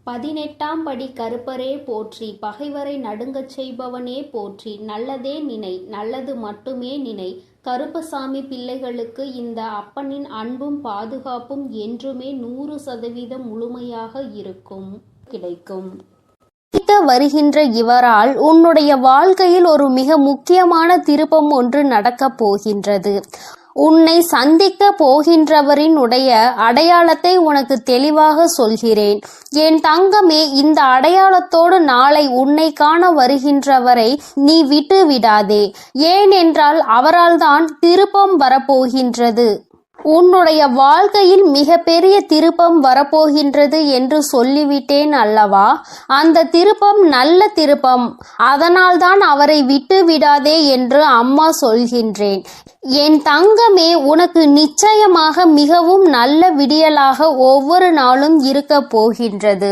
18ஆம் படி கருப்பரே போற்றி, பகைவரை நடுங்கச் செய்பவனே போற்றி, நல்லதே நினை, நல்லது மட்டுமே நினை. கருப்பசாமி பிள்ளைகளுக்கு இந்த அப்பனின் அன்பும் பாதுகாப்பும் என்றுமே 100% முழுமையாக கிடைக்கும். வருகின்ற இவரால் உன்னுடைய வாழ்க்கையில் ஒரு மிக முக்கியமான திருப்பம் ஒன்று நடக்கப் போகின்றது. உன்னை சந்திக்க போகின்றவரின் உடைய அடையாளத்தை உனக்கு தெளிவாக சொல்கிறேன். என் தங்கமே, இந்த அடையாளத்தோடு நாளை உன்னை காண வருகின்றவரை நீ விட்டு விடாதே. ஏனென்றால் அவரால் தான் திருப்பம் வரப்போகின்றது. உன்னுடைய வாழ்க்கையில் மிக பெரிய திருப்பம் வரப்போகின்றது என்று சொல்லிவிட்டேன் அல்லவா? அந்த திருப்பம் நல்ல திருப்பம். அதனால்தான் அவரை விட்டு விடாதே என்று அம்மா சொல்கின்றேன். என் தங்கமே, உனக்கு நிச்சயமாக மிகவும் நல்ல விடியலாக ஒவ்வொரு நாளும் இருக்க போகின்றது.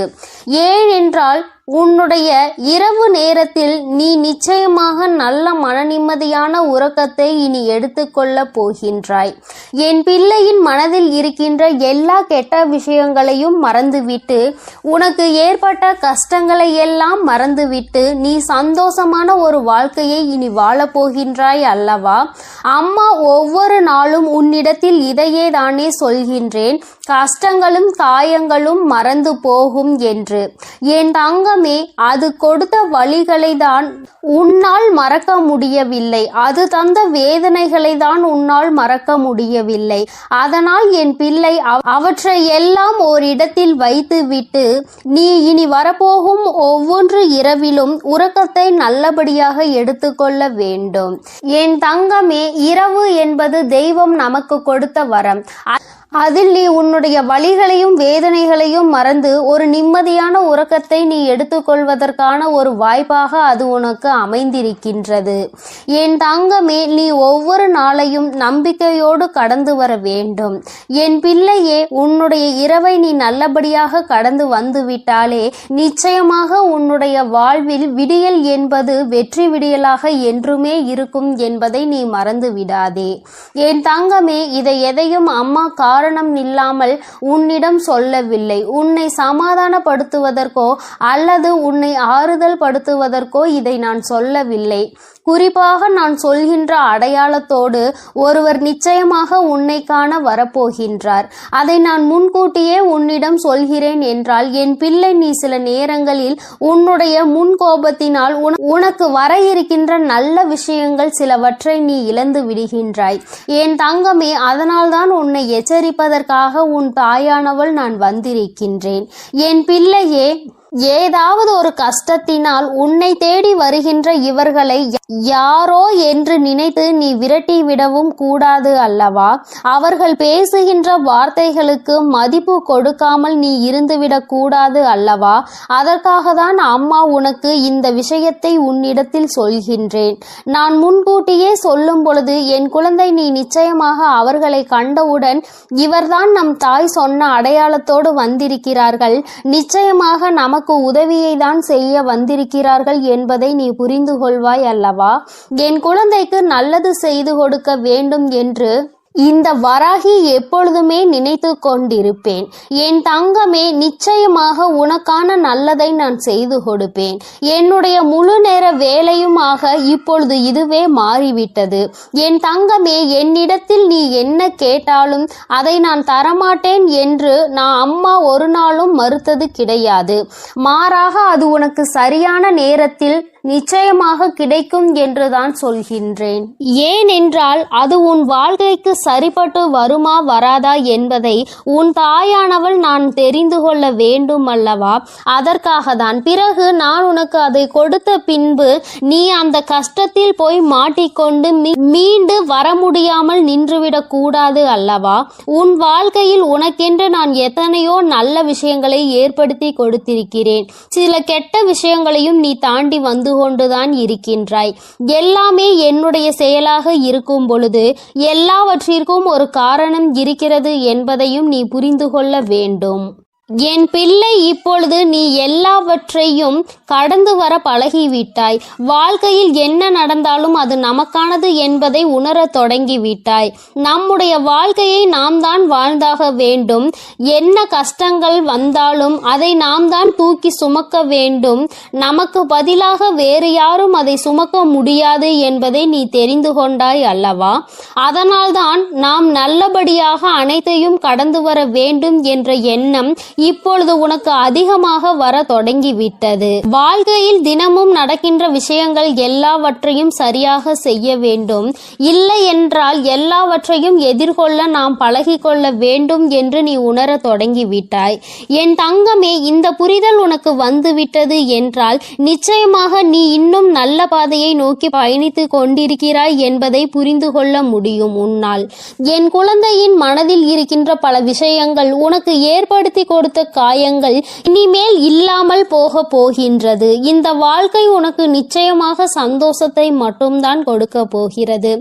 ஏனென்றால் உன்னுடைய இரவு நேரத்தில் நீ நிச்சயமாக நல்ல மனநிம்மதியான உறக்கத்தை இனி எடுத்துக்கொள்ள போகின்றாய். என் பிள்ளையின் மனதில் இருக்கின்ற எல்லா கெட்ட விஷயங்களையும் மறந்துவிட்டு, உனக்கு ஏற்பட்ட கஷ்டங்களை எல்லாம் மறந்துவிட்டு நீ சந்தோஷமான ஒரு வாழ்க்கையை இனி வாழப்போகின்றாய் அல்லவா? அம்மா ஒவ்வொரு நாளும் உன்னிடத்தில் இதையே தானே சொல்கின்றேன், கஷ்டங்களும் காயங்களும் மறந்து போகும் என்று. என் தங்கமே, அது கொடுத்த வழிகளை தான் உன்னால் மறக்க முடியவில்லை. அது தந்த வேதனைகளை தான் உன்னால் மறக்க முடியவில்லை. அதனால் என் பிள்ளை, அவற்றை எல்லாம் ஓரிடத்தில் வைத்துவிட்டு நீ இனி வரப்போகும் ஒவ்வொரு இரவிலும் உறக்கத்தை நல்லபடியாக எடுத்துக்கொள்ள வேண்டும். என் தங்கமே, இரவு என்பது தெய்வம் நமக்கு கொடுத்த வரம். அதில் நீ உன்னுடைய வலிகளையும் வேதனைகளையும் மறந்து ஒரு நிம்மதியான உறக்கத்தை நீ எடுத்துக்கொள்வதற்கான ஒரு வாய்ப்பாக அது உனக்கு அமைந்திருக்கின்றது. என் தங்கமே, நீ ஒவ்வொரு நாளையும் நம்பிக்கையோடு கடந்து வர வேண்டும். என் பிள்ளையே, உன்னுடைய இரவை நீ நல்லபடியாக கடந்து வந்துவிட்டாலே நிச்சயமாக உன்னுடைய வாழ்வில் விடியல் என்பது வெற்றி விடியலாக என்றுமே இருக்கும் என்பதை நீ மறந்து விடாதே. என் தங்கமே, இதை எதையும் அம்மா காரணம் இல்லாமல் உன்னிடம் சொல்லவில்லை. உன்னை சமாதானப்படுத்துவதற்கோ அல்லது உன்னை ஆறுதல் படுத்துவதற்கோ இதை நான் சொல்லவில்லை. குறிப்பாக நான் சொல்கின்ற அடையாளத்தோடு ஒருவர் நிச்சயமாக உன்னை காண வரப்போகின்றார். அதை நான் முன்கூட்டியே உன்னிடம் சொல்கிறேன் என்றால் என் பிள்ளை, நீ சில நேரங்களில் உன்னுடைய முன்கோபத்தினால் உனக்கு வர இருக்கின்ற நல்ல விஷயங்கள் சிலவற்றை நீ இழந்து விடுகின்றாய். என் தங்கமே, அதனால்தான் உன்னை எச்சரிப்பதற்காக உன் தாயானவள் நான் வந்திருக்கின்றேன். என் பிள்ளையே, ஏதாவது ஒரு கஷ்டத்தினால் உன்னை தேடி வருகின்ற இவர்களை யாரோ என்று நினைத்து நீ விரட்டி விடவும் கூடாது அல்லவா? அவர்கள் பேசுகின்ற வார்த்தைகளுக்கு மதிப்பு கொடுக்காமல் நீ இருந்துவிடக் கூடாது அல்லவா? அதற்காக தான் அம்மா உனக்கு இந்த விஷயத்தை உன்னிடத்தில் சொல்கின்றேன். நான் முன்கூட்டியே சொல்லும் பொழுது என் குழந்தை, நீ நிச்சயமாக அவர்களை கண்டவுடன் இவர்தான் நம் தாய் சொன்ன அடையாளத்தோடு வந்திருக்கிறார்கள், நிச்சயமாக நமக்கு உதவியை தான் செய்ய வந்திருக்கிறார்கள் என்பதை நீ புரிந்து கொள்வாய் அல்லவா? என் குழந்தைக்கு நல்லது செய்து கொடுக்க வேண்டும் என்று இந்த வராகி எப்பொழுதுமே நினைத்து கொண்டிருப்பேன். என் தங்கமே, நிச்சயமாக உனக்கான நல்லதை நான் செய்து கொடுப்பேன். என்னுடைய முழு நேர வேலையுமாக இப்பொழுது இதுவே மாறிவிட்டது. என் தங்கமே, என்னிடத்தில் நீ என்ன கேட்டாலும் அதை நான் தரமாட்டேன் என்று நான் அம்மா ஒரு நாளும் மறுத்தது கிடையாது. மாறாக அது உனக்கு சரியான நேரத்தில் நிச்சயமாக கிடைக்கும் என்றுதான் சொல்கின்றேன். ஏனென்றால் அது உன் வாழ்க்கைக்கு சரிப்பட்டு வருமா வராதா என்பதை உன் தாயானவள் நான் தெரிந்து கொள்ள வேண்டும் அல்லவா? அதற்காக தான். பிறகு நான் உனக்கு அதை கொடுத்த பின்பு நீ அந்த கஷ்டத்தில் போய் மாட்டிக்கொண்டு மீண்டு வர முடியாமல் நின்றுவிடக் கூடாது அல்லவா? உன் வாழ்க்கையில் உனக்கென்று நான் எத்தனையோ நல்ல விஷயங்களை ஏற்படுத்தி கொடுத்திருக்கிறேன். சில கெட்ட விஷயங்களையும் நீ தாண்டி வந்து கொண்டுதான் இருக்கின்றாய். எல்லாமே என்னுடைய செயலாக இருக்கும் பொழுது எல்லாவற்றிற்கும் ஒரு காரணம் இருக்கிறது என்பதையும் நீ புரிந்து கொள்ள வேண்டும். என் பிள்ளை, இப்பொழுது நீ எல்லாவற்றையும் கடந்து வர பழகிவிட்டாய். வாழ்க்கையில் என்ன நடந்தாலும் அது நமக்கானது என்பதை உணரத் தொடங்கிவிட்டாய். நம்முடைய வாழ்க்கையை நாம் தான் வாழ்ந்தாக வேண்டும். என்ன கஷ்டங்கள் வந்தாலும் அதை நாம் தான் தூக்கி சுமக்க வேண்டும். நமக்கு பதிலாக வேறு யாரும் அதை சுமக்க முடியாது என்பதை நீ தெரிந்து கொண்டாய் அல்லவா? அதனால்தான் நாம் நல்லபடியாக அனைத்தையும் கடந்து வர வேண்டும் என்ற எண்ணம் இப்பொழுது உனக்கு அதிகமாக வர தொடங்கிவிட்டது. வாழ்க்கையில் தினமும் நடக்கின்ற விஷயங்கள் எல்லாவற்றையும் சரியாக செய்ய வேண்டும். இல்லை என்றால் எல்லாவற்றையும் எதிர்கொள்ள நாம் பழகிக்கொள்ள வேண்டும் என்று நீ உணர தொடங்கிவிட்டாய். என் தங்கமே, இந்த புரிதல் உனக்கு வந்துவிட்டது என்றால் நிச்சயமாக நீ இன்னும் நல்ல பாதையை நோக்கி பயணித்து கொண்டிருக்கிறாய் என்பதை புரிந்து கொள்ள முடியும் உன்னால். என் குழந்தையின் மனதில் இருக்கின்ற பல விஷயங்கள், உனக்கு ஏற்படுத்தி கொடுத்த காயங்கள் இனிமேல் இல்லாமல் போக போகின்றது. இந்த வாழ்க்கை உனக்கு நிச்சயமாக சந்தோஷத்தை மட்டும்தான் கொடுக்க போகிறது.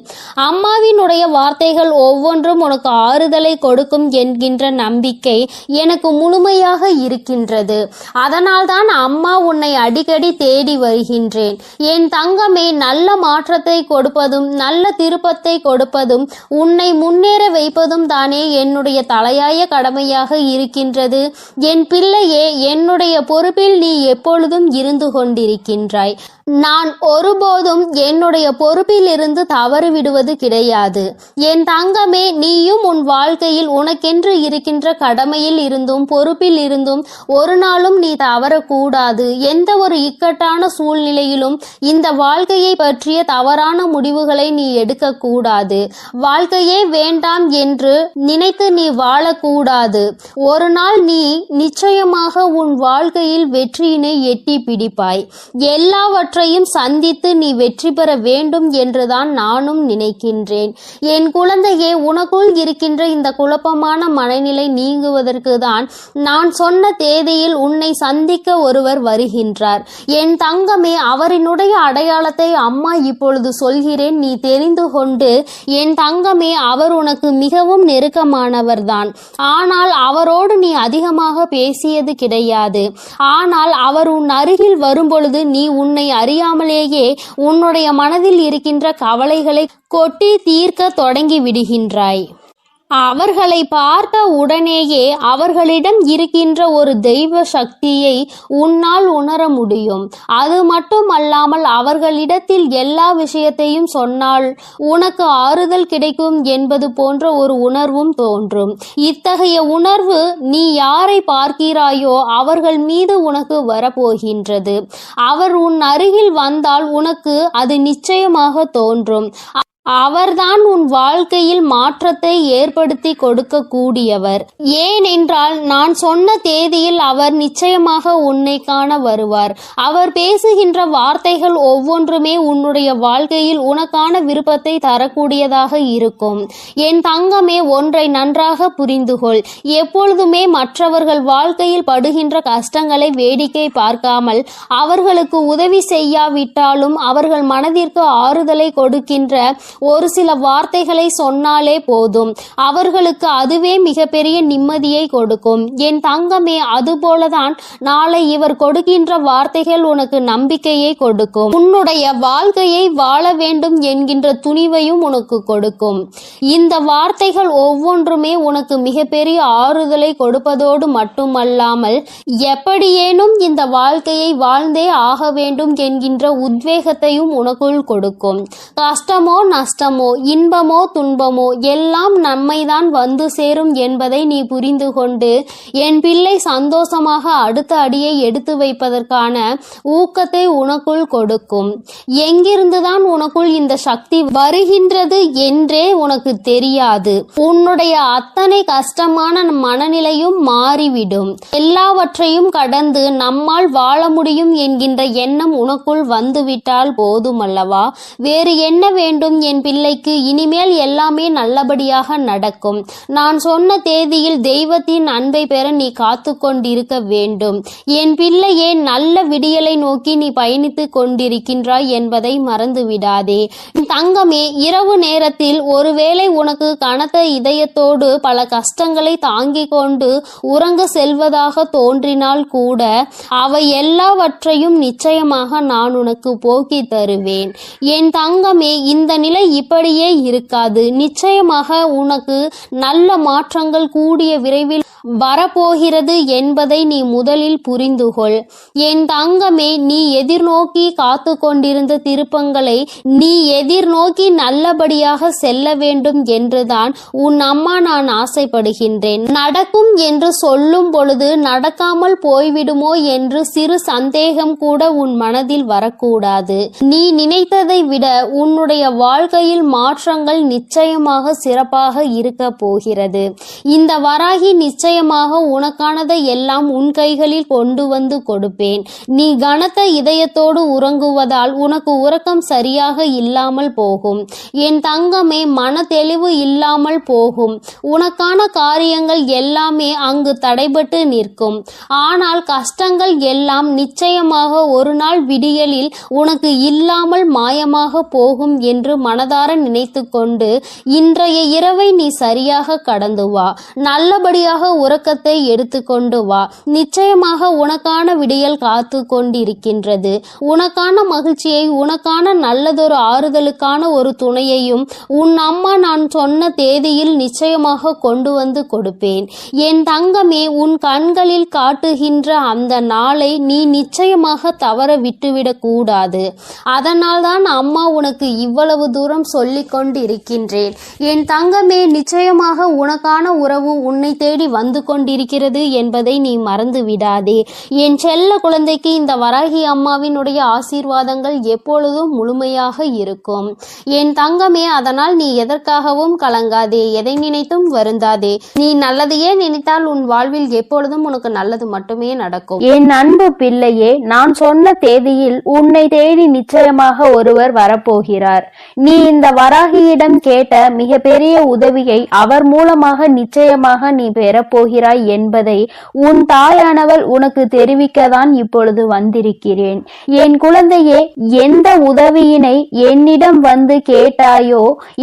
அம்மாவினுடைய வார்த்தைகள் ஒவ்வொன்றும் உனக்கு ஆறுதலை கொடுக்கும் என்கின்ற நம்பிக்கை எனக்கு முழுமையாக இருக்கின்றது. அதனால்தான் அம்மா உன்னை அடிக்கடி தேடி வருகின்றேன். என் தங்கமே, நல்ல மாற்றத்தை கொடுப்பதும் நல்ல திருப்பத்தை கொடுப்பதும் உன்னை முன்னேற வைப்பதும் தானே என்னுடைய தலையாய கடமையாக இருக்கின்றது. என் பிள்ளையே, என்னுடைய பொறுப்பில் நீ எப்பொழுதும் இருந்து கொண்டிருக்கின்றாய். நான் ஒருபோதும் என்னுடைய பொறுப்பில் இருந்து தவறு விடுவது கிடையாது. என் தங்கமே, நீயும் உன் வாழ்க்கையில் உனக்கென்று இருக்கின்ற கடமையில் இருந்தும் பொறுப்பில் இருந்தும் ஒரு நாளும் நீ தவறக்கூடாது. எந்த ஒரு இக்கட்டான சூழ்நிலையிலும் இந்த வாழ்க்கையை பற்றிய தவறான முடிவுகளை நீ எடுக்கக்கூடாது. வாழ்க்கையே வேண்டாம் என்று நினைத்து நீ வாழக்கூடாது. ஒரு நாள் நீ நிச்சயமாக உன் வாழ்க்கையில் வெற்றியினை எட்டி பிடிப்பாய். எல்லாவற்றையும் சந்தித்து நீ வெற்றி பெற வேண்டும் என்றுதான் நானும் நினைக்கின்றேன். என் குழந்தையே, உனக்குள் இருக்கின்ற இந்த குழப்பமான மனநிலை நீங்குவதற்கு தான் நான் சொன்ன தேதியில் உன்னை சந்திக்க ஒருவர் வருகின்றார். என் தங்கமே, அவரினுடைய அடையாளத்தை அம்மா இப்பொழுது சொல்கிறேன், நீ தெரிந்து கொண்டு. என் தங்கமே, அவர் உனக்கு மிகவும் நெருக்கமானவர்தான். ஆனால் அவரோடு நீ அதிகமாக பேசியது கிடையாது. ஆனால் அவர் உன் அருகில் வரும்பொழுது நீ உன்னை அறியாமலேயே உன்னுடைய மனதில் இருக்கின்ற கவலைகளை கொட்டி தீர்க்க தொடங்கி விடுகின்றாய். அவர்களை பார்த்த உடனேயே அவர்களிடம் இருக்கின்ற ஒரு தெய்வ சக்தியை உன்னால் உணர முடியும். அது மட்டுமல்லாமல் அவர்களிடத்தில் எல்லா விஷயத்தையும் சொன்னால் உனக்கு ஆறுதல் கிடைக்கும் என்பது போன்ற ஒரு உணர்வும் தோன்றும். இத்தகைய உணர்வு நீ யாரை பார்க்கிறாயோ அவர்கள் மீது உனக்கு வரப்போகின்றது. அவர் உன் அருகில் வந்தால் உனக்கு அது நிச்சயமாக தோன்றும். அவர்தான் உன் வாழ்க்கையில் மாற்றத்தை ஏற்படுத்தி கொடுக்க கூடியவர். ஏனென்றால் நான் சொன்ன தேதியில் அவர் நிச்சயமாக உன்னை காண வருவார். அவர் பேசுகின்ற வார்த்தைகள் ஒவ்வொன்றுமே உன்னுடைய வாழ்க்கையில் உனக்கான விருப்பத்தை தரக்கூடியதாக இருக்கும். என் தங்கமே, ஒன்றை நன்றாக புரிந்துகொள். எப்பொழுதுமே மற்றவர்கள் வாழ்க்கையில் படுகின்ற கஷ்டங்களை வேடிக்கை பார்க்காமல் அவர்களுக்கு உதவி செய்யாவிட்டாலும் அவர்கள் மனதிற்கு ஆறுதலை கொடுக்கின்ற ஒரு சில வார்த்தைகளை சொன்னாலே போதும். அவர்களுக்கு அதுவே மிகப்பெரிய நிம்மதியை கொடுக்கும். என் தங்கமே, அதுபோலதான் நாளை இவர் கொடுக்கின்ற வார்த்தைகள் உனக்கு நம்பிக்கையை கொடுக்கும். உன்னுடைய வாழ்க்கையை வாழ வேண்டும் என்கின்ற துணிவையும் உனக்கு கொடுக்கும். இந்த வார்த்தைகள் ஒவ்வொன்றுமே உனக்கு மிகப்பெரிய ஆறுதலை கொடுப்பதோடு மட்டுமல்லாமல் எப்படியேனும் இந்த வாழ்க்கையை வாழ்ந்தே ஆக வேண்டும் என்கின்ற உத்வேகத்தையும் உனக்குள் கொடுக்கும். கஷ்டமோ நஷ்டமோ இன்பமோ துன்பமோ எல்லாம் நம்மைதான் வந்து சேரும் என்பதை நீ புரிந்து கொண்டு என் பிள்ளை சந்தோஷமாக அடுத்த அடியை எடுத்து வைப்பதற்கான ஊக்கத்தை உனக்குள் கொடுக்கும். எங்கிருந்துதான் உனக்குள் இந்த சக்தி வருகின்றது என்றே உனக்கு தெரியாது. உன்னுடைய அத்தனை கஷ்டமான மனநிலையும் மாறிவிடும். எல்லாவற்றையும் கடந்து நம்மால் வாழ முடியும் என்கின்ற எண்ணம் உனக்குள் வந்துவிட்டால் போதுமல்லவா? வேறு என்ன வேண்டும் என் பிள்ளைக்கு இனிமேல் எல்லாமே நல்லபடியாக நடக்கும். நான் சொன்ன தேதியில் தெய்வத்தின் அன்பை பெற நீ காத்து கொண்டிருக்க வேண்டும். என் பிள்ளையே, நல்ல விடியலை நோக்கி நீ பயணித்து கொண்டிருக்கின்றாய் என்பதை மறந்து விடாதே. தங்கமே, இரவு நேரத்தில் ஒருவேளை உனக்கு கனத்த இதயத்தோடு பல கஷ்டங்களை தாங்கிக் கொண்டு உறங்க செல்வதாக தோன்றினால் கூட அவை எல்லாவற்றையும் நிச்சயமாக நான் உனக்கு போக்கி தருவேன். என் தங்கமே, இந்த நிலை இப்படியே இருக்காது. நிச்சயமாக உனக்கு நல்ல மாற்றங்கள் கூடிய விரைவில் வரப்போகிறது என்பதை நீ முதலில் புரிந்துகொள். என் தங்கமே, நீ எதிர்நோக்கி காத்து கொண்டிருந்த திருப்பங்களை நீ எதிர்நோக்கி நல்லபடியாக செல்ல வேண்டும் என்றுதான் உன் அம்மா நான் ஆசைப்படுகின்றேன். நடக்கும் என்று சொல்லும் பொழுது நடக்காமல் போய்விடுமோ என்று சிறு சந்தேகம் கூட உன் மனதில் வரக்கூடாது. நீ நினைத்ததை விட உன்னுடைய வாழ்க்கையில் மாற்றங்கள் நிச்சயமாக சிறப்பாக இருக்க போகிறது. இந்த வராகி நிச்சயமாக உனக்கானதை எல்லாம் உன் கைகளில் கொண்டு வந்து கொடுப்பேன். நீ கனத்த இதயத்தோடு உறங்குவதால் உனக்கு உறக்கம் சரியாக இல்லாமல் போகும். என் தங்கமே, மன தெளிவு இல்லாமல் போகும். உனக்கான காரியங்கள் எல்லாமே அங்கு தடைபட்டு நிற்கும். ஆனால் கஷ்டங்கள் எல்லாம் நிச்சயமாக ஒரு நாள் விடியலில் உனக்கு இல்லாமல் மாயமாக போகும் என்று மனதார நினைத்து கொண்டு இன்றைய இரவை நீ சரியாக கடந்து வா. நல்லபடியாக உறக்கத்தை எடுத்துக்கொண்டு வா. நிச்சயமாக உனக்கான விடியல் காத்து கொண்டிருக்கின்றது. உனக்கான மகிழ்ச்சியை, உனக்கான நல்லதொரு ஆறுதலுக்கான ஒரு துணையையும் உன் அம்மா நான் சொன்ன தேதியில் நிச்சயமாக கொண்டு வந்து கொடுப்பேன். என் தங்கமே, உன் கண்களில் காட்டுகின்ற அந்த நாளை நீ நிச்சயமாக தவற விட்டுவிடக் கூடாது. அதனால்தான் அம்மா உனக்கு இவ்வளவு தூரம் சொல்லிக் கொண்டிருக்கின்றேன். என் தங்கமே, நிச்சயமாக உனக்கான உறவு உன்னை தேடி வந்து கொண்டிருக்கிறது என்பதை நீ மறந்து விடாதே. என் செல்ல குழந்தைக்கு இந்த வராகி அம்மாவினுடைய ஆசீர்வாதங்கள் எப்பொழுதும் முழுமையாக இருக்கும். என் தங்கமே, அதனால் நீ எதற்காகவும் கலங்காதே, எதை நினைத்தும் வருந்தாதே. நீ நல்லதையே நினைத்தால் உன் வாழ்வில் எப்பொழுதும் உனக்கு நல்லது மட்டுமே நடக்கும். என் அன்பு பிள்ளையே, நான் சொன்ன தேதியில் உன்னை தேடி நிச்சயமாக ஒருவர் வரப்போகிறார். நீ இந்த வராகியிடம் கேட்ட மிகப்பெரிய உதவியை அவர் மூலமாக நிச்சயமாக நீ பெறப்போகிறாய் என்பதை உன் தாயானவள் உனக்கு தெரிவிக்கத்தான் இப்பொழுது வந்திருக்கிறேன். என் குழந்தையே, எந்த உதவியினை என்னிடம் வந்து கேட்டாயோ,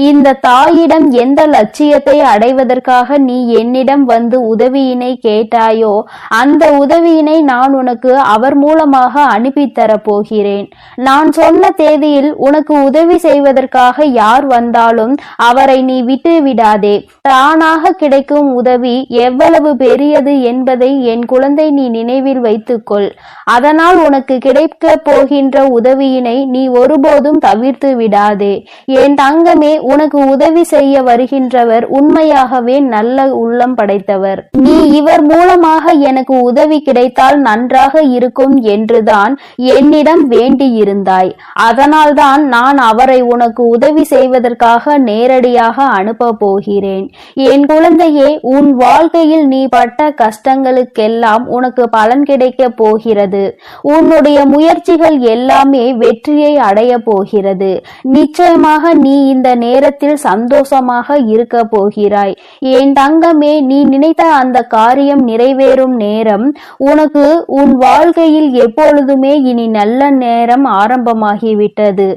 இந்த தாயிடம் எந்த லட்சியத்தை அடைவதற்காக நீ என்னிடம் வந்து உதவியினை கேட்டாயோ, அந்த உதவியினை நான் உனக்கு அவர் மூலமாக அனுப்பித்தர போகிறேன். நான் சொன்ன தேதியில் உனக்கு உதவி செய்வதற்காக யார் வந்தாலும் அவரை நீ விட்டு விடாதே. தானாக கிடைக்கும் உதவி எவ்வளவு பெரியது என்பதை என் குழந்தை நீ நினைவில் வைத்துக்கொள். அதனால் உனக்கு கிடைக்க போகின்ற உதவியினை நீ ஒருபோதும் தவிர்த்து விடாதே. என் தங்கமே, உனக்கு உதவி செய்ய வருகின்றவர் உண்மையாகவே நல்ல உள்ளம் படைத்தவர். நீ இவர் மூலமாக எனக்கு உதவி கிடைத்தால் நன்றாக இருக்கும் என்றுதான் என்னிடம் வேண்டியிருந்தாய். அதனால்தான் நான் அவரை உனக்கு உதவி செய்வதற்காக நேரடியாக அனுப்ப போகிறேன். என் குழந்தையே, உன் வாழ்க்கையில் நீ பட்ட கஷ்டங்களுக்கெல்லாம் உனக்கு பலன் கிடைக்க போகிறது. உன்னுடைய முயற்சிகள் எல்லாமே வெற்றியை அடைய போகிறது. நிச்சயமாக நீ இந்த நேரத்தில் சந்தோஷமாக இருக்க போகிறாய். என் தங்கமே, நீ நினைத்த அந்த காரியம் நிறைவேறும் நேரம் உனக்கு உன் வாழ்க்கையில் எப்பொழுதுமே இனி நல்ல நேரம் ஆரம்பமாகிவிட்டது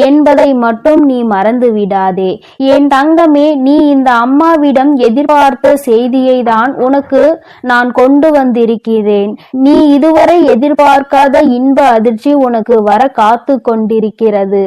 என்பதை மட்டும் நீ மறந்து விடாதே. என் தங்கமே, நீ இந்த அம்மாவிடம் எதிர்பார்த்த செய்தியை தான் உனக்கு நான் கொண்டு வந்திருக்கிறேன். நீ இதுவரை எதிர்பார்க்காத இன்ப அதிர்ச்சி உனக்கு வர காத்து கொண்டிருக்கிறது.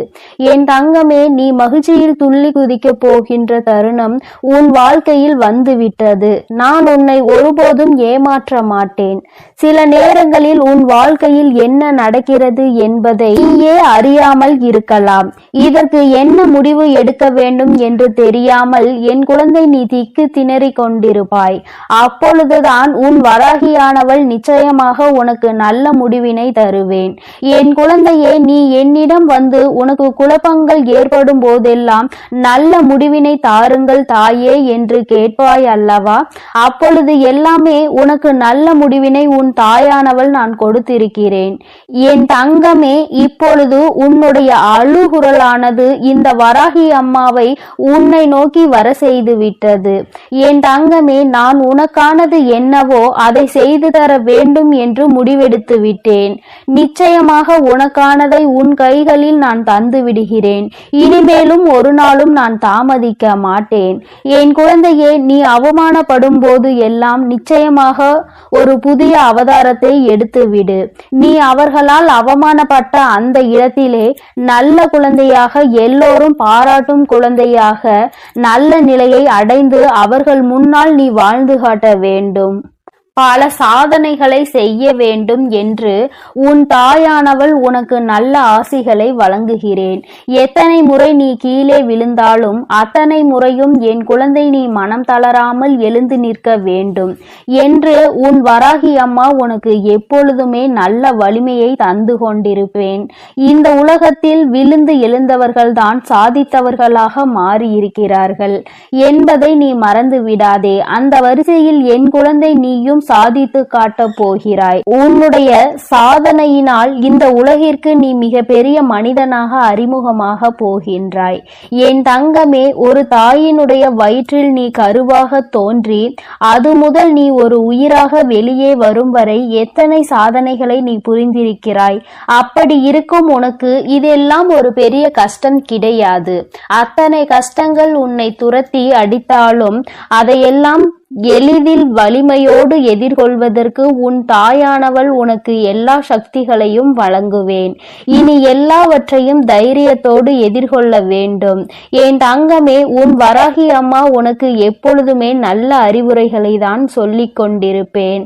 என் தங்கமே, நீ மகிழ்ச்சியில் துள்ளி குதிக்க போகின்ற தருணம் உன் வாழ்க்கையில் வந்துவிட்டது. நான் உன்னை ஒருபோதும் ஏமாற்ற மாட்டேன். சில நேரங்களில் உன் வாழ்க்கையில் என்ன நடக்கிறது என்பதை நீயே அறியாமல் இருக்கலாம். இதற்கு என்ன முடிவு எடுக்க வேண்டும் என்று தெரியாமல் என் குழந்தை நீ திக்கு திணறி கொண்டிருப்பாய். அப்பொழுதுதான் உன் வராகியானவள் நிச்சயமாக உனக்கு நல்ல முடிவினை தருவேன். என் குழந்தையே, நீ என்னிடம் வந்து உனக்கு குழப்பங்கள் ஏற்படும் போதெல்லாம் நல்ல முடிவினை தாருங்கள் தாயே என்று கேட்பாய் அல்லவா? அப்பொழுது எல்லாமே உனக்கு நல்ல முடிவினை உன் தாயானவள் நான் கொடுத்திருக்கிறேன். என் தங்கமே, இப்பொழுது உன்னுடைய அழுகுரலானது இந்த இந்த வராகி அம்மாவை உன்னை நோக்கி வர செய்து விட்டது. என் தங்கமே, நான் உனக்கானது என்னவோ அதை செய்து தர வேண்டும் என்று முடிவெடுத்து விட்டேன். நிச்சயமாக உனக்கானதை உன் கைகளில் நான் தந்து விடுகிறேன். இனிமேலும் ஒரு நாளும் நான் தாமதிக்க மாட்டேன். என் குழந்தையே, நீ அவமானப்படும் போது எல்லாம் நிச்சயமாக ஒரு புதிய அவதாரத்தை எடுத்துவிடு. நீ அவர்களால் அவமானப்பட்ட அந்த இடத்திலே நல்ல குழந்தையாக, எல்லோரும் பாராட்டும் குழந்தையாக நல்ல நிலையை அடைந்து அவர்கள் முன்னால் நீ வாழ்ந்து காட்ட வேண்டும். பல சாதனைகளை செய்ய வேண்டும் என்று உன் தாயானவள் உனக்கு நல்ல ஆசிகளை வழங்குகிறேன். எத்தனை முறை நீ கீழே விழுந்தாலும் அத்தனை முறையும் என் குழந்தை நீ மனம் தளராமல் எழுந்து நிற்க வேண்டும் என்று உன் வராகி அம்மா உனக்கு எப்பொழுதுமே நல்ல வலிமையை தந்து கொண்டிருப்பேன். இந்த உலகத்தில் விழுந்து எழுந்தவர்கள்தான் சாதித்தவர்களாக மாறியிருக்கிறார்கள் என்பதை நீ மறந்து விடாதே. அந்த வரிசையில் என் குழந்தை நீயும் சாதித்து காட்டப் போகிறாய். உன்னுடைய சாதனையினால் இந்த உலகிற்கு நீ மிக பெரிய மனிதனாக அறிமுகமாக போகின்றாய். என் தங்கமே, ஒரு தாயினுடைய வயிற்றில் நீ கருவாக தோன்றி அது முதல் நீ ஒரு உயிராக வெளியே வரும் வரை எத்தனை சாதனைகளை நீ புரிந்திருக்கிறாய். அப்படி இருக்கும் உனக்கு இதெல்லாம் ஒரு பெரிய கஷ்டம் கிடையாது. அத்தனை கஷ்டங்கள் உன்னை துரத்தி அடித்தாலும் அதையெல்லாம் எளிதில் வலிமையோடு எதிர்கொள்வதற்கு உன் தாயானவள் உனக்கு எல்லா சக்திகளையும் வழங்குவேன். இனி எல்லாவற்றையும் தைரியத்தோடு எதிர்கொள்ள வேண்டும். என் தங்கமே, உன் வராகி அம்மா உனக்கு எப்பொழுதுமே நல்ல அறிவுரைகளை தான் சொல்லிக் கொண்டிருப்பேன்.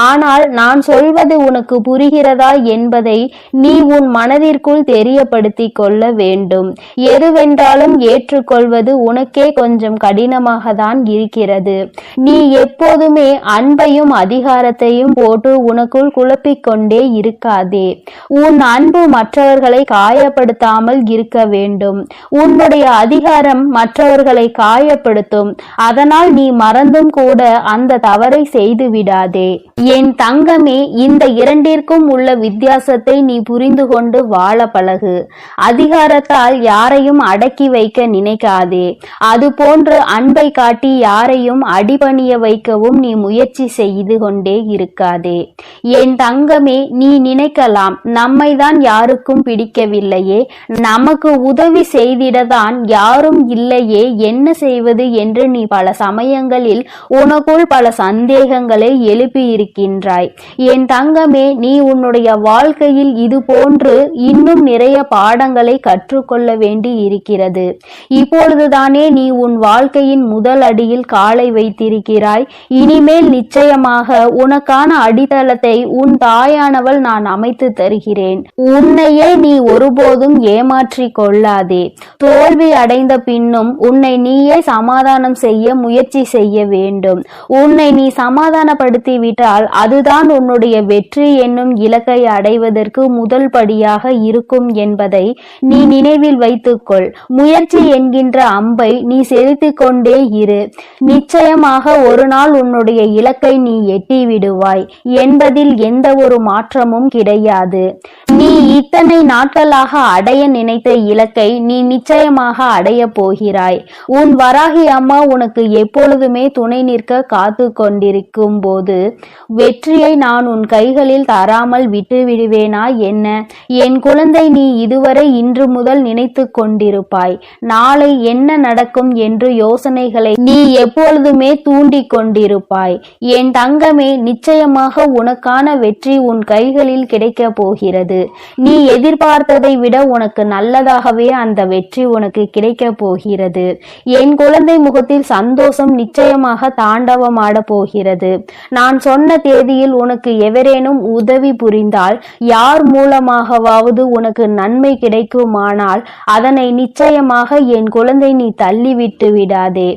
ஆனால் நான் சொல்வது உனக்கு புரிகிறதா என்பதை நீ உன் மனதிற்குள் தெரியப்படுத்தி கொள்ள வேண்டும். எதுவென்றாலும் ஏற்றுக்கொள்வது உனக்கே கொஞ்சம் கடினமாக தான் இருக்கிறது. நீ எப்போதுமே அன்பையும் அதிகாரத்தையும் போட்டு உனக்குள் குழப்பிக் கொண்டே இருக்காதே. உன் அன்பு மற்றவர்களை காயப்படுத்தாமல் இருக்க வேண்டும். உன்னுடைய அதிகாரம் மற்றவர்களை காயப்படுத்தும். அதனால் நீ மறந்தும் கூட அந்த தவறை செய்து விடாதே. என் தங்கமே, இந்த இரண்டிற்கும் உள்ள வித்தியாசத்தை நீ புரிந்து கொண்டு வாழ பழகு. அதிகாரத்தால் யாரையும் அடக்கி வைக்க நினைக்காதே. அதுபோன்று அன்பை காட்டி யாரையும் அடிபணிய வைக்கவும் நீ முயற்சி செய்து கொண்டே இருக்காதே. என் தங்கமே, நீ நினைக்கலாம், நம்மை தான் யாருக்கும் பிடிக்கவில்லையே, நமக்கு உதவி செய்திடதான் யாரும் இல்லையே, என்ன செய்வது என்று நீ பல சமயங்களில் உனக்குள் பல சந்தேகங்களை எழுப்பியிருக்கின்றாய். என் தங்கமே, நீ உன்னுடைய வாழ்க்கையில் இது போன்று இன்னும் நிறைய பாடங்களை கற்றுக்கொள்ள வேண்டி இருக்கிறது. இப்பொழுதுதானே நீ உன் வாழ்க்கையின் முதல் அடியில் காலை வைத்திருக்கிறாய். இனிமேல் நிச்சயமாக உனக்கான அடித்தளத்தை உன் தாயானவள் நான் அமைத்து தருகிறேன். உன்னையே நீ ஒருபோதும் ஏமாற்றி கொள்ளாதே. தோல்வி அடைந்த பின்னும் உன்னை நீயே சமாதானம் செய்ய முயற்சி செய்ய வேண்டும். உன்னை நீ சமாதானப்படுத்தி விட்டால் அதுதான் உன்னுடைய வெற்றி என்னும் இலக்கை அடைவதற்கு முதல் படியாக இருக்கும் என்பதை நீ நினைவில் வைத்துக்கொள். முயற்சி என்கின்ற அம்பை நீ செலுத்திக் கொண்டே இரு. நிச்சயமாக ஒரு நாள் உன்னுடைய இலக்கை நீ எட்டி விடுவாய் என்பதில் எந்த ஒரு மாற்றமும் கிடையாது. நீ இத்தனை நாட்களாக அடைய நினைத்த இலக்கை நீ நிச்சயமாக அடைய போகிறாய். உன் வராகி அம்மா உனக்கு எப்பொழுதுமே துணை நிற்க காத்து கொண்டிருக்கும் போது வெற்றியை நான் உன் கைகளில் தராமல் விட்டு விடுவேனா என்ன? என் குழந்தை, நீ இதுவரை இன்று முதல் நினைத்து கொண்டிருப்பாய். நாளை என்ன நடக்கும் என்று யோசனைகளை நீ எப்பொழுதுமே தூண்டி கொண்டிருப்பாய். என் தங்கமே, நிச்சயமாக உனக்கான வெற்றி உன் கைகளில் கிடைக்க போகிறது. நீ எதிர்பார்த்ததை விட உனக்கு நல்லதாகவே அந்த வெற்றி உனக்கு கிடைக்க போகிறது. என் குழந்தை முகத்தில் சந்தோஷம் நிச்சயமாக தாண்டவமாட போகிறது. நான் சொன்ன தேதியில் உனக்கு எவரேனும் உதவி புரிந்தால், யார் மூலமாகவாவது உனக்கு நன்மை கிடைக்குமானால் அதனை நிச்சயமாக என் குழந்தை நீ தள்ளிவிட்டு விடாதே.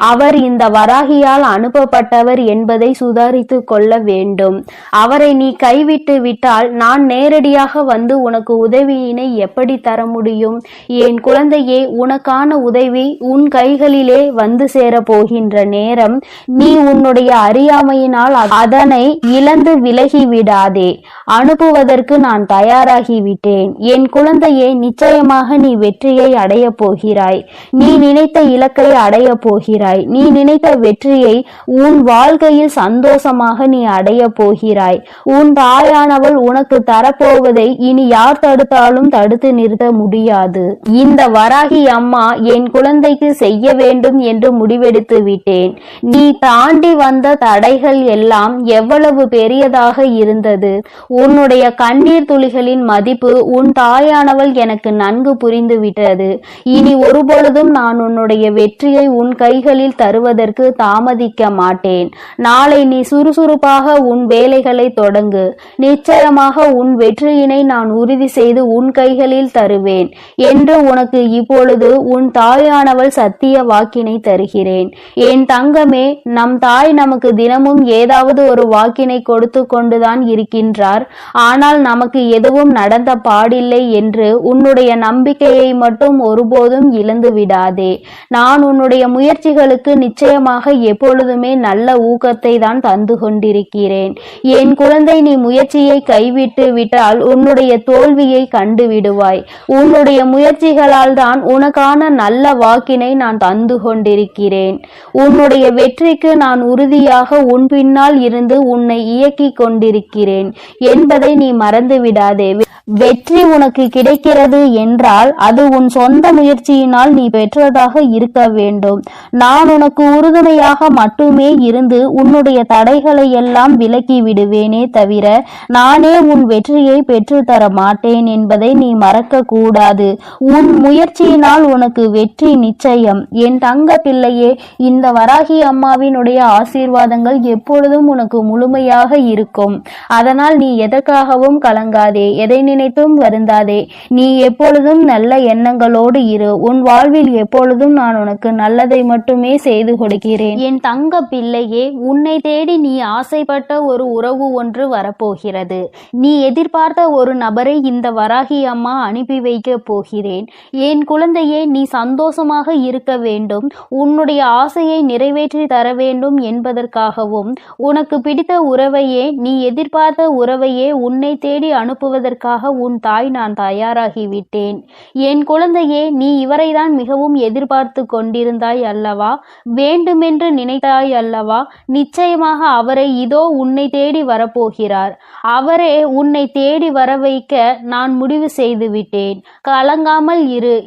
அவர் இந்த வராகியால் அனுப்பப்பட்டவர் என்பதை சுதாரித்து கொள்ள வேண்டும். அவரை நீ கைவிட்டு விட்டால் நான் நேரடியாக வந்து உனக்கு உதவியினை எப்படி தர முடியும்? என் குழந்தையே, உனக்கான உதவி உன் கைகளிலே வந்து சேர போகின்ற நேரம். நீ உன்னுடைய அறியாமையினால் அதனை இழந்து விலகி விடாதே. அனுப்புவதற்கு நான் தயாராகிவிட்டேன். என் குழந்தையே, நிச்சயமாக நீ வெற்றியை அடைய போகிறாய். நீ நினைத்த இலக்கை அடைய போகிறாய். நீ நினைத்த வெற்றியை உன் வாழ்க்கையில் சந்தோஷமாக நீ அடைய போகிறாய். உன் தாயானவள் உனக்கு தரப்போவதை இனி யார் தடுத்தாலும் தடுத்து நிறுத்த முடியாது. இந்த வராகி அம்மா என் குழந்தைக்கு செய்ய வேண்டும் என்று முடிவெடுத்து விட்டேன். நீ தாண்டி வந்த தடைகள் எல்லாம் எவ்வளவு பெரியதாக இருந்தது. உன்னுடைய கண்ணீர் துளிகளின் மதிப்பு உன் தாயானவள் எனக்கு நன்கு புரிந்து விட்டது. இனி ஒருபொழுதும் நான் உன்னுடைய வெற்றியை உன் கைகளில் தருவதற்கு தாமதிக்க மாட்டேன். நாளை நீ சுறுசுறுப்பாக உன் வேலைகளை தொடங்கு. நிச்சயமாக உன் வெற்றியினை நான் உறுதி செய்து உன் கைகளில் தருவேன் என்று உனக்கு இப்பொழுது உன் தாயானவள் சத்திய வாக்கினை தருகிறேன். என் தங்கமே, நம் தாய் நமக்கு தினமும் ஏதாவது ஒரு வாக்கினை கொடுத்து கொண்டுதான் இருக்கின்றார். ஆனால் நமக்கு எதுவும் நடந்த பாடில்லை என்று உன்னுடைய நம்பிக்கையை மட்டும் ஒருபோதும் இழந்து விடாதே. நான் உன்னுடைய முயற்சிகளுக்கு நிச்சயமாக எப்பொழுதுமே நல்ல ஊக்கத்தை தான் தந்து கொண்டிருக்கிறேன். என் குழந்தை, நீ முயற்சியை கைவிட்டு விட்டால் உன்னுடைய தோல்வியை கண்டு விடுவாய். உன்னுடைய முயற்சிகளால் தான் உனக்கான நல்ல வாக்கினை நான் தந்து கொண்டிருக்கிறேன். உன்னுடைய வெற்றிக்கு நான் உறுதியாக உன் பின்னால் இருந்து உன்னை இயக்கி கொண்டிருக்கிறேன் என்பதை நீ மறந்து விடாதே. வெற்றி உனக்கு கிடைக்கிறது என்றால் அது உன் சொந்த முயற்சியினால் நீ பெற்றதாக இருக்க வேண்டும். நான் உனக்கு உறுதுணையாக மட்டுமே இருந்து உன்னுடைய தடைகளை எல்லாம் விலக்கி விடுவேனே தவிர நானே உன் வெற்றியை பெற்று தர மாட்டேன் என்பதை நீ மறக்க கூடாது. உன் முயற்சியினால் உனக்கு வெற்றி நிச்சயம். என் தங்க பிள்ளையே, இந்த வராகி அம்மாவினுடைய ஆசீர்வாதங்கள் எப்பொழுதும் உனக்கு முழுமையாக இருக்கும். அதனால் நீ எதற்காகவும் கலங்காதே, எதை நினைத்தும் வருந்தாதே. நீ எப்பொழுதும் நல்ல எண்ணங்களோடு இரு. உன் வாழ்வில் எப்பொழுதும் நான் உனக்கு நல்லதை மட்டுமே செய்து கொடுக்கிறேன். என் தங்க பிள்ளையே, உன்னை தேடி நீ ஆசைப்பட்ட ஒரு உறவு ஒன்று வரப்போகிறது. நீ எதிர்பார்த்த ஒரு நபரை இந்த வராகி அம்மா அனுப்பி வைக்க போகிறேன். என் குழந்தையே, நீ சந்தோஷமாக இருக்க வேண்டும், உன்னுடைய ஆசையை நிறைவேற்றி தர வேண்டும் என்பதற்காகவும் உனக்கு பிடித்த உறவையே, நீ எதிர்பார்த்த உறவையே உன்னை தேடி அனுப்புவதற்காக உன் தாய் நான் தயாராகிவிட்டேன். என் குழந்தையே, நீ இவரைதான் மிகவும் எதிர்பார்த்து கொண்டிருந்தாய் அல்லவா? வேண்டுமென்று நினைத்தாய் அல்லவா? நிச்சயமாக அவரை இதோ உன்னை தேடி வரப்போகிறார். அவரே உன்னை தேடி வர வைக்க நான் முடிவு செய்து விட்டேன். கலங்காமல் இரு.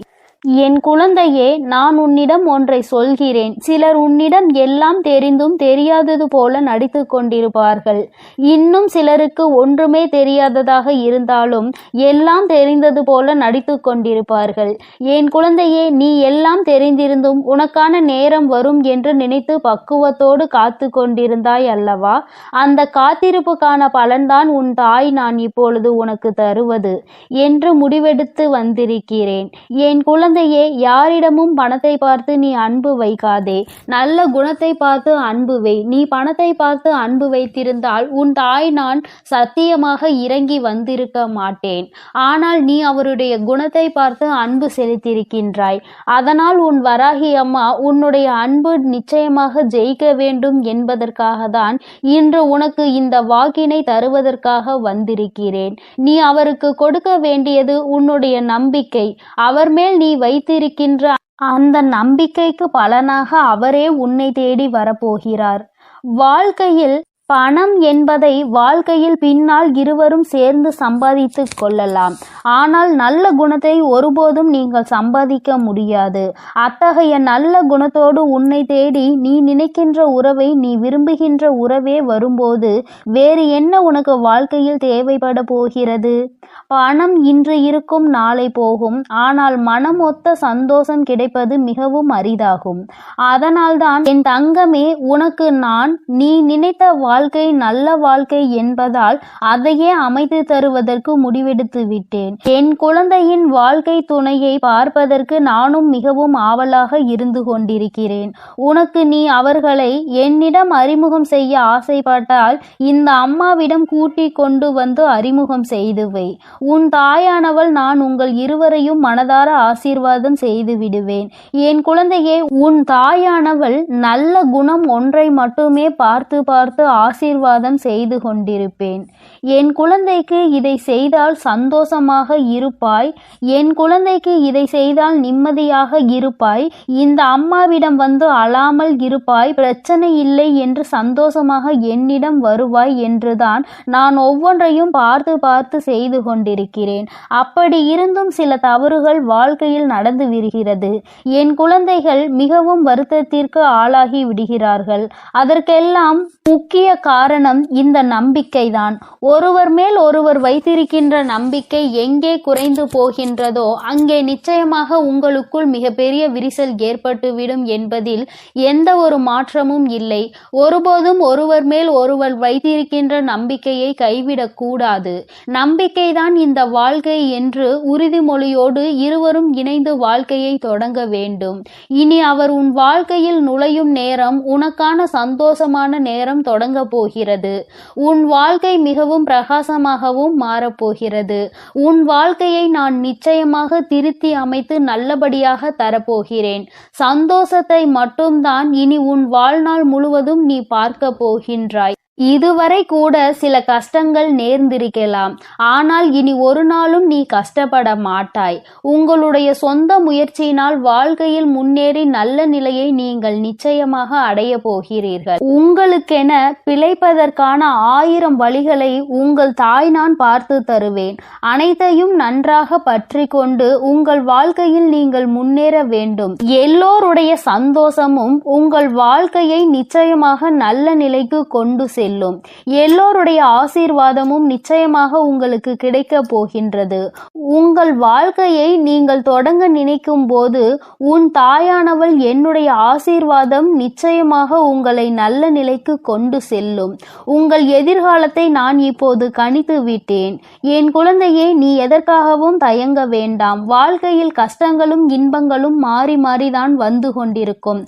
என் குழந்தையே, நான் உன்னிடம் ஒன்றை சொல்கிறேன். சிலர் உன்னிடம் எல்லாம் தெரிந்தும் தெரியாதது போல நடித்து கொண்டிருப்பார்கள். இன்னும் சிலருக்கு ஒன்றுமே தெரியாததாக இருந்தாலும் எல்லாம் தெரிந்தது போல நடித்து கொண்டிருப்பார்கள். என் குழந்தையே, நீ எல்லாம் தெரிந்திருந்தும் உனக்கான நேரம் வரும் என்று நினைத்து பக்குவத்தோடு காத்து கொண்டிருந்தாய் அல்லவா? அந்த காத்திருப்புக்கான பலன்தான் உன் தாய் நான் இப்பொழுது உனக்கு தருவது என்று முடிவெடுத்து வந்திருக்கிறேன். என் குழந்தையே, யாரிடமும் பணத்தை பார்த்து நீ அன்பு வைக்காதே. நல்ல குணத்தை பார்த்து அன்பு வை. நீ பணத்தை பார்த்து அன்பு வைத்திருந்தால் உன் தாய் நான் சத்தியமாக இறங்கி வந்திருக்க மாட்டேன். ஆனால் நீ அவருடைய குணத்தை பார்த்து அன்பு செலுத்தியிருக்கின்றாய். அதனால் உன் வராகி அம்மா உன்னுடைய அன்பு நிச்சயமாக ஜெயிக்க வேண்டும் என்பதற்காக தான் இன்று உனக்கு இந்த வாக்கினை தருவதற்காக வந்திருக்கிறேன். நீ அவருக்கு கொடுக்க வேண்டியது உன்னுடைய நம்பிக்கை. அவர் மேல் நீ வைத்திருக்கின்ற அந்த நம்பிக்கைக்கு பலனாக அவரே உன்னை தேடி வரப்போகிறார். வாழ்க்கையில் பணம் என்பதை வாழ்க்கையில் பின்னால் இருவரும் சேர்ந்து சம்பாதித்து கொள்ளலாம். ஆனால் நல்ல குணத்தை ஒருபோதும் நீங்கள் சம்பாதிக்க முடியாது. அத்தகைய நல்ல குணத்தோடு உன்னை தேடி நீ நினைக்கின்ற உறவை, நீ விரும்புகின்ற உறவே வரும்போது வேறு என்ன உனக்கு வாழ்க்கையில் தேவைப்பட போகிறது? பணம் இன்று இருக்கும், நாளை போகும். ஆனால் மனம் ஒத்த சந்தோஷம் கிடைப்பது மிகவும் அரிதாகும். அதனால்தான் என் தங்கமே, உனக்கு நான் நீ நினைத்த வாழ்க்கை நல்ல வாழ்க்கை என்பதால் அதையே அமைத்து தருவதற்கு முடிவெடுத்து விட்டேன். என் குழந்தையின் வாழ்க்கை துணையை பார்ப்பதற்கு நானும் மிகவும் ஆவலாக இருந்து கொண்டிருக்கிறேன். உனக்கு நீ அவர்களை என்னிடம் அறிமுகம் செய்ய ஆசைப்பட்டால் இந்த அம்மாவிடம் கூட்டிக் கொண்டு வந்து அறிமுகம் செய்து வை. உன் தாயானவள் நான் உங்கள் இருவரையும் மனதார ஆசீர்வாதம் செய்து விடுவேன். என் குழந்தையே, உன் தாயானவள் நல்ல குணம் ஒன்றை மட்டுமே பார்த்து பார்த்து ஆசீர்வாதம் செய்து கொண்டிருப்பேன். என் குழந்தைக்கு இதை செய்தால் சந்தோஷமாக இருப்பாய். என் குழந்தைக்கு இதை செய்தால் நிம்மதியாக இருப்பாய். இந்த அம்மாவிடம் வந்து அழாமல் இருப்பாய். பிரச்சனை இல்லை என்று சந்தோஷமாக என்னிடம் வருவாய் என்றுதான் நான் ஒவ்வொன்றையும் பார்த்து பார்த்து செய்து கொண்டிருக்கிறேன். அப்படி இருந்தும் சில தவறுகள் வாழ்க்கையில் நடந்து வருகிறது. என் குழந்தைகள் மிகவும் வருத்தத்திற்கு ஆளாகி விடுகிறார்கள். அதற்கெல்லாம் முக்கிய காரணம் இந்த நம்பிக்கைதான். ஒருவர் மேல் ஒருவர் வைத்திருக்கின்ற நம்பிக்கை எங்கே குறைந்து போகின்றதோ அங்கே நிச்சயமாக உங்களுக்குள் மிகப்பெரிய விரிசல் ஏற்பட்டுவிடும் என்பதில் எந்த ஒரு மாற்றமும் இல்லை. ஒருபோதும் ஒருவர் மேல் ஒருவர் வைத்திருக்கின்ற நம்பிக்கையை கைவிடக் கூடாது. நம்பிக்கைதான் இந்த வாழ்க்கை என்று உறுதிமொழியோடு இருவரும் இணைந்து வாழ்க்கையை தொடங்க வேண்டும். இனி அவர் உன் வாழ்க்கையில் நுழையும் நேரம் உனக்கான சந்தோஷமான நேரம் தொடங்க போகிறது. உன் வாழ்க்கை மிகவும் பிரகாசமாகவும் மாறப்போகிறது. உன் வாழ்க்கையை நான் நிச்சயமாக திருத்தி அமைத்து நல்லபடியாக தரப்போகிறேன். சந்தோஷத்தை மட்டும்தான் இனி உன் வாழ்நாள் முழுவதும் நீ பார்க்க போகின்றாய். இதுவரை கூட சில கஷ்டங்கள் நேர்ந்திருக்கலாம். ஆனால் இனி ஒரு நாளும் நீ கஷ்டப்பட மாட்டாய். உங்களுடைய சொந்த முயற்சியினால் வாழ்க்கையில் முன்னேறி நல்ல நிலையை நீங்கள் நிச்சயமாக அடைய போகிறீர்கள். உங்களுக்கென பிழைப்பதற்கான 1000 வழிகளை உங்கள் தாய் நான் பார்த்து தருவேன். அனைத்தையும் நன்றாக பற்றி கொண்டு உங்கள் வாழ்க்கையில் நீங்கள் முன்னேற வேண்டும். எல்லோருடைய சந்தோஷமும் உங்கள் வாழ்க்கையை நிச்சயமாக நல்ல நிலைக்கு கொண்டு செல்லும். எல்லோருடைய ஆசீர்வாதமும் நிச்சயமாக உங்களுக்கு கிடைக்க போகின்றது. உங்கள் வாழ்க்கையை நீங்கள் தொடங்க நினைக்கும் போது உன் தாயானவள் என்னுடைய ஆசீர்வாதம் நிச்சயமாக உங்களை நல்ல நிலைக்கு கொண்டு செல்லும். உங்கள் எதிர்காலத்தை நான் இப்போது கணித்து விட்டேன். என் குழந்தையே, நீ எதற்காகவும் தயங்க வேண்டாம். வாழ்க்கையில் கஷ்டங்களும் இன்பங்களும் மாறி மாறிதான் வந்து கொண்டிருக்கும்.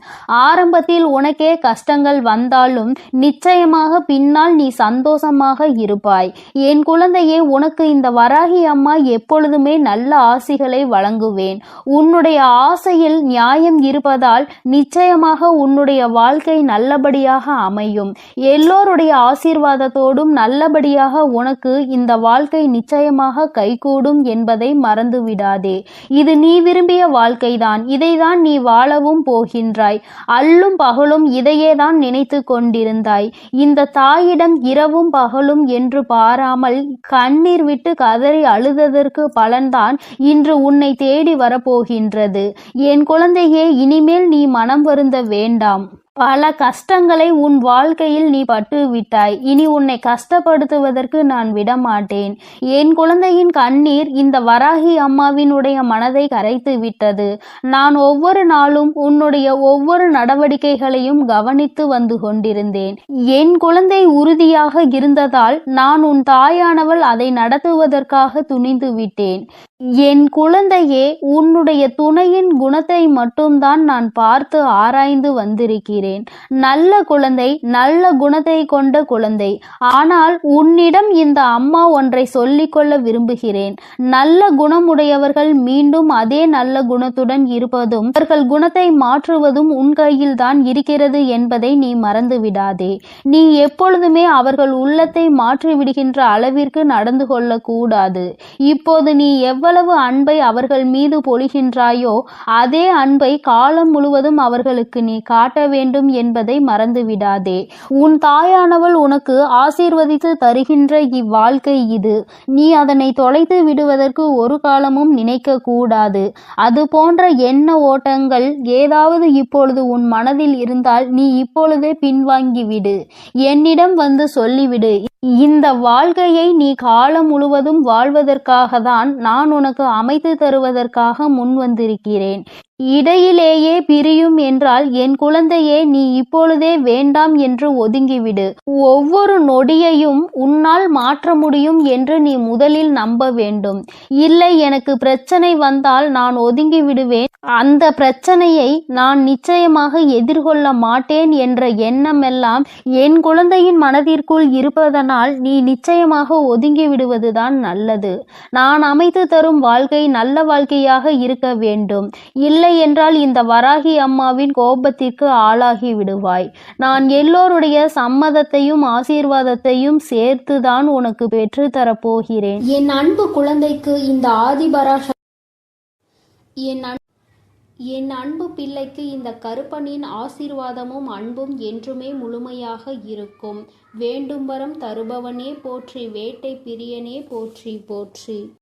ஆரம்பத்தில் உனக்கே கஷ்டங்கள் வந்தாலும் நிச்சயமாக பின்னால் நீ சந்தோஷமாக இருப்பாய். என் குழந்தையே, உனக்கு இந்த வராகி அம்மா எப்பொழுதுமே நல்ல ஆசிகளை வழங்குவேன். உன்னுடைய ஆசையில் நியாயம் இருப்பதால் நிச்சயமாக உன்னுடைய வாழ்க்கை நல்லபடியாக அமையும். எல்லோருடைய ஆசீர்வாதத்தோடும் நல்லபடியாக உனக்கு இந்த வாழ்க்கை நிச்சயமாக கைகூடும் என்பதை மறந்து விடாதே. இது நீ விரும்பிய வாழ்க்கைதான். இதைதான் நீ வாழவும் போகின்றாய். அல்லும் பகலும் இதையே தான் நினைத்து கொண்டிருந்தாய். இந்த தாயிடம் இரவும் பகலும் என்று பாராமல் கண்ணீர் விட்டு கதறி அழுததற்கு பலன்தான் இன்று உன்னை தேடி வரப்போகின்றது. என் குழந்தையே, இனிமேல் நீ மனம் வருந்த வேண்டாம். பல கஷ்டங்களை உன் வாழ்க்கையில் நீ பட்டு விட்டாய். இனி உன்னை கஷ்டப்படுத்துவதற்கு நான் விடமாட்டேன். என் குழந்தையின் கண்ணீர் இந்த வராகி அம்மாவினுடைய மனதை கரைத்து விட்டது. நான் ஒவ்வொரு நாளும் உன்னுடைய ஒவ்வொரு நடவடிக்கைகளையும் கவனித்து வந்து கொண்டிருந்தேன். என் குழந்தை உறுதியாக இருந்ததால் நான் உன் தாயானவள் அதை நடத்துவதற்காக துணிந்து விட்டேன். என் குழந்தையே, உன்னுடைய துணையின் குணத்தை மட்டும்தான் நான் பார்த்து ஆராய்ந்து வந்திருக்கிறேன். நல்ல குழந்தை, நல்ல குணத்தை கொண்ட குழந்தை. ஆனால் உன்னிடம் இந்த அம்மா ஒன்றை சொல்லிக்கொள்ள விரும்புகிறேன். நல்ல குணமுடையவர்கள் மீண்டும் அதே நல்ல குணத்துடன் இருப்பதும் அவர்கள் குணத்தை மாற்றுவதும் உன் கையில் தான் இருக்கிறது என்பதை நீ மறந்து விடாதே. நீ எப்பொழுதுமே அவர்கள் உள்ளத்தை மாற்றிவிடுகின்ற அளவிற்கு நடந்து கொள்ளக்கூடாது. இப்போது நீ எவ்வளவு அன்பை அவர்கள் மீது பொழிகின்றாயோ அதே அன்பை காலம் முழுவதும் அவர்களுக்கு நீ காட்ட வேண்டும் என்பதை மறந்து விடாதே. உன் தாயானவள் உனக்கு ஆசீர்வதித்து தருகின்ற இவ்வாழ்க்கை இது. நீ அதனை தொலைத்து விடுவதற்கு ஒரு காலமும் நினைக்க கூடாது. அது போன்ற எண்ண ஓட்டங்கள் ஏதாவது இப்பொழுது உன் மனதில் இருந்தால் நீ இப்பொழுதே பின்வாங்கிவிடு. என்னிடம் வந்து சொல்லிவிடு. இந்த வாழ்க்கையை நீ காலம் முழுவதும் வாழ்வதற்காக தான் நான் உனக்கு அமைத்து தருவதற்காக முன் வந்திருக்கிறேன். இடையிலேயே பிரியும் என்றால் என் குழந்தையே, நீ இப்பொழுதே வேண்டாம் என்று ஒதுங்கிவிடு. ஒவ்வொரு நொடியையும் உன்னால் மாற்ற முடியும் என்று நீ முதலில் நம்ப வேண்டும். இல்லை, எனக்கு பிரச்சனை வந்தால் நான் ஒதுங்கி விடுவேன், அந்த பிரச்சனையை நான் நிச்சயமாக எதிர்கொள்ள மாட்டேன் என்ற எண்ணமெல்லாம் என் குழந்தையின் மனதிற்குள் இருப்பதனால் நீ நிச்சயமாக ஒதுங்கி விடுவதுதான் நல்லது. நான் அமைத்து தரும் வாழ்க்கை நல்ல வாழ்க்கையாக இருக்க வேண்டும். இல்லை என்றால் இந்த வராகி அம்மாவின் கோபத்திற்கு ஆளாகி விடுவாய். நான் எல்லோருடைய சம்மதத்தையும் ஆசீர்வாதத்தையும் சேர்த்துதான் உனக்கு பெற்று தரப்போகிறேன். என் அன்பு குழந்தைக்கு இந்த என் அன்பு பிள்ளைக்கு இந்த கருப்பனின் ஆசீர்வாதமும் அன்பும் என்றுமே முழுமையாக இருக்கும். வேண்டும் வரம் தருபவனே போற்றி, வேட்டை பிரியனே போற்றி போற்றி.